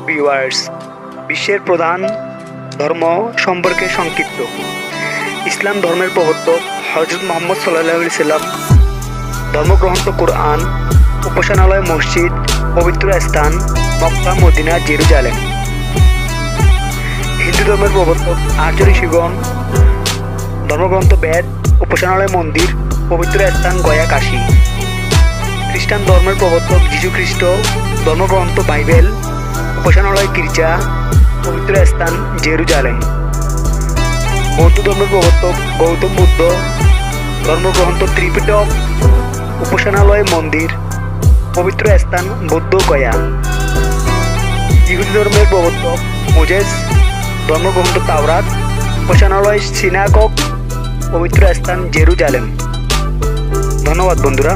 Viewers, বিশ্বের প্রধান ধর্ম সম্পর্কে সংক্ষিপ্ত। ইসলাম ধর্মের প্রবর্তক হযরত মুহাম্মদ সাল্লাল্লাহু আলাইহি সাল্লাম, ধর্মগ্রন্থ কোরআন, উপাসনালয় মসজিদ, পবিত্র স্থান মক্কা, মদিনা, জেরুজালেম। হিন্দু ধর্মের প্রবর্তক আর্য ঋষিগণ, ধর্মগ্রন্থ বেদ, উপাসনালয় মন্দির, পবিত্র স্থান গয়া, কাশী। খ্রিস্টান ধর্মের প্রবর্তক যীশু খ্রিস্ট, ধর্মগ্রন্থ বাইবেল, উপাসনালয় গির্জা, পবিত্র স্থান জেরুজালেম। বৌদ্ধ ধর্মের প্রবর্তক গৌতম বুদ্ধ, ধর্মগ্রন্থ ত্রিপিটক, উপাসনালয় মন্দির, পবিত্র স্থান বৌদ্ধ গয়া। ইহুদি ধর্মের প্রবর্তক মোজেস, ধর্মগ্রন্থ তাওরাত, উপাসনালয় সিনাগগ, পবিত্র স্থান জেরুজালেম। ধন্যবাদ বন্ধুরা।